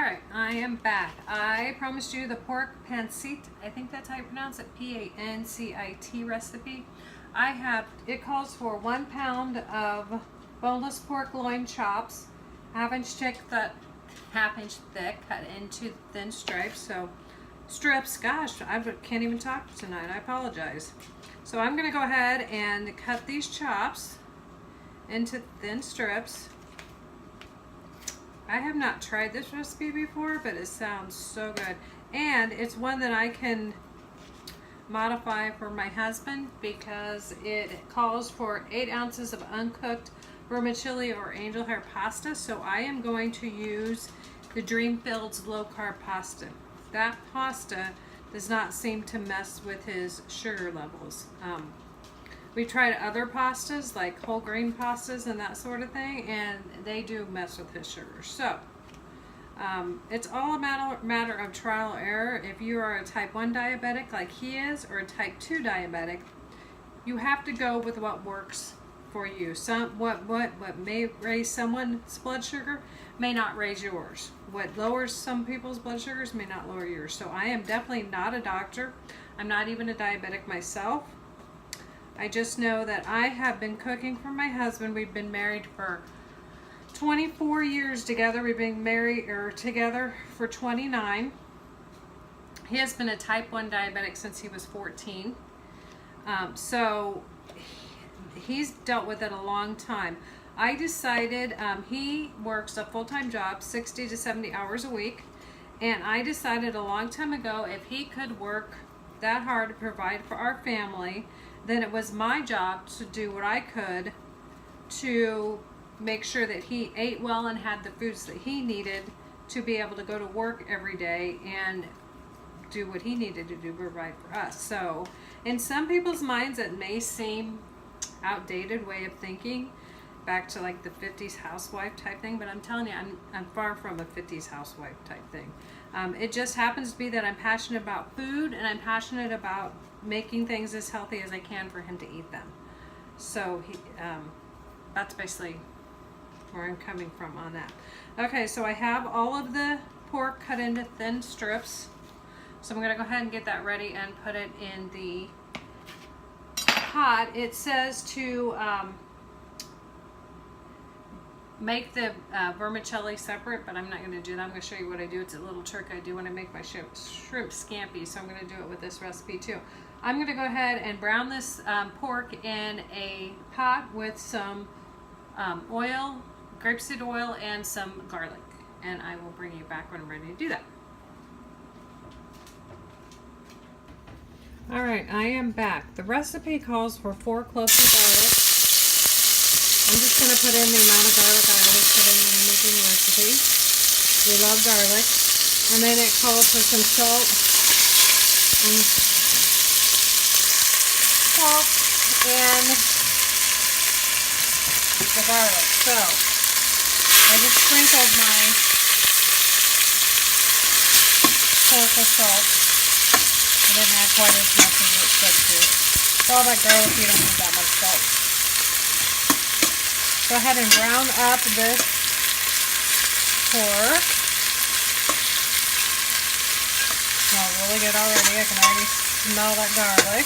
Alright, I am back. I promised you the pork pancet, I think that's how you pronounce it, P-A-N-C-I-T recipe. It calls for 1 pound of boneless pork loin chops, half-inch thick, cut into thin strips. Gosh, I can't even talk tonight, I apologize. So I'm going to go ahead and cut these chops into thin strips. I have not tried this recipe before, but it sounds so good. And it's one that I can modify for my husband because it calls for 8 ounces of uncooked vermicelli or angel hair pasta. So I am going to use the Dreamfields low carb pasta. That pasta does not seem to mess with his sugar levels. We tried other pastas, like whole grain pastas and that sort of thing, and they do mess with his sugar. So, it's all a matter of trial and error. If you are a type 1 diabetic like he is, or a type 2 diabetic, you have to go with what works for you. What may raise someone's blood sugar may not raise yours. What lowers some people's blood sugars may not lower yours. So I am definitely not a doctor. I'm not even a diabetic myself. I just know that I have been cooking for my husband. We've been married for 24 years together. We've been together for 29. He has been a type 1 diabetic since he was 14. So he's dealt with it a long time. I decided, he works a full-time job, 60 to 70 hours a week. And I decided a long time ago, if he could work that hard to provide for our family, then it was my job to do what I could to make sure that he ate well and had the foods that he needed to be able to go to work every day and do what he needed to do to provide for us. So in some people's minds it may seem outdated way of thinking, back to like the 50s housewife type thing, but I'm telling you, I'm far from a 50s housewife type thing. It just happens to be that I'm passionate about food, and I'm passionate about making things as healthy as I can for him to eat them. So that's basically where I'm coming from on that. Okay, so I have all of the pork cut into thin strips. So I'm gonna go ahead and get that ready and put it in the pot. It says to make the vermicelli separate, but I'm not going to do that. I'm going to show you what I do. It's a little trick I do when I make my shrimp scampi, so I'm going to do it with this recipe too. I'm going to go ahead and brown this pork in a pot with some oil, grapeseed oil, and some garlic. And I will bring you back when I'm ready to do that. Alright, I am back. The recipe calls for 4 cloves of garlic. I'm just going to put in the amount of garlic I always put in when I'm making a recipe. We love garlic. And then it calls for some salt and the garlic. So I just sprinkled my pork with salt. I didn't add quite as much as it should to. With all that garlic, you don't need that much salt. Go ahead and brown up this pork. Smells really good already. I can already smell that garlic.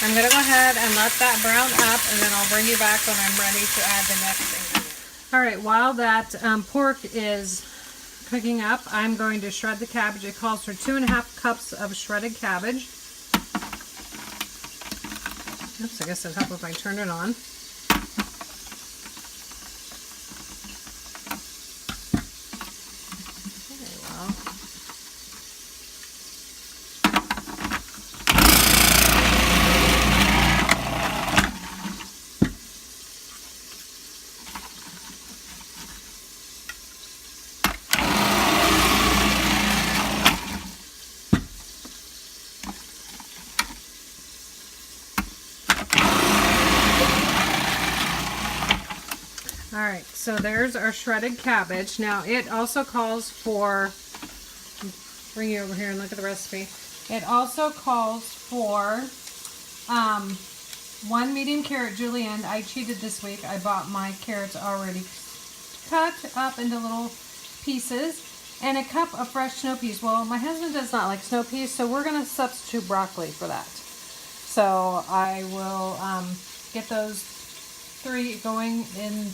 I'm going to go ahead and let that brown up, and then I'll bring you back when I'm ready to add the next ingredient. Alright, while that pork is cooking up, I'm going to shred the cabbage. It calls for 2.5 cups of shredded cabbage. Oops, I guess it'd help if I turn it on. Very well. Alright, so there's our shredded cabbage. Now it also calls for, bring you over here and look at the recipe. It also calls for 1 medium carrot julienne. I cheated this week. I bought my carrots already cut up into little pieces, and a cup of fresh snow peas. Well, my husband does not like snow peas, so we're going to substitute broccoli for that. So I will get those 3 going in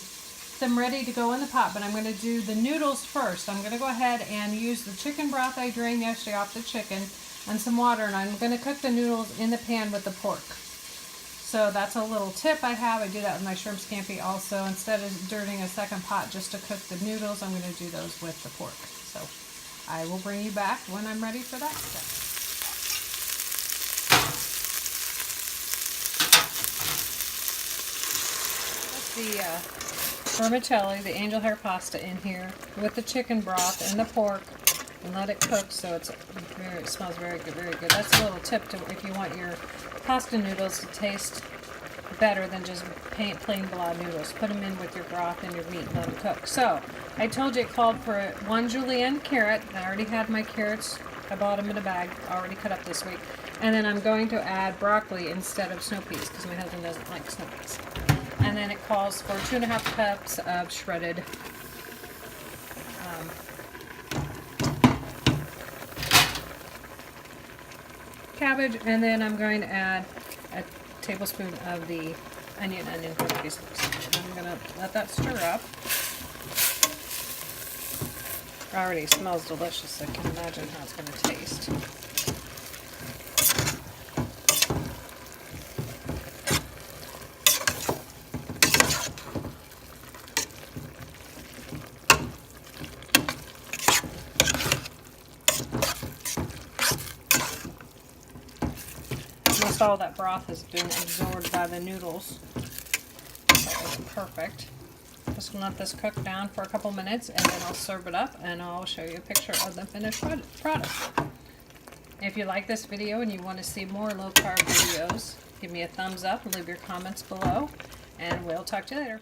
them ready to go in the pot, but I'm going to do the noodles first. I'm going to go ahead and use the chicken broth I drained yesterday off the chicken and some water, and I'm going to cook the noodles in the pan with the pork. So that's a little tip I have. I do that with my shrimp scampi also. Instead of dirtying a second pot just to cook the noodles, I'm going to do those with the pork. So I will bring you back when I'm ready for that step. The vermicelli, the angel hair pasta in here with the chicken broth and the pork, and let it cook so it smells very good, very good. That's a little tip to if you want your pasta noodles to taste better than just plain blah noodles. Put them in with your broth and your meat and let them cook. So I told you it called for 1 julienne carrot. I already had my carrots. I bought them in a bag, already cut up this week. And then I'm going to add broccoli instead of snow peas because my husband doesn't like snow peas. And then it calls for 2.5 cups of shredded cabbage, and then I'm going to add a tablespoon of the onion paste. I'm going to let that stir up. It already smells delicious. I can imagine how it's going to taste. Almost all that broth has been absorbed by the noodles. That was perfect. Just gonna let this cook down for a couple minutes, and then I'll serve it up and I'll show you a picture of the finished product. If you like this video and you want to see more low carb videos, give me a thumbs up and leave your comments below, and we'll talk to you later.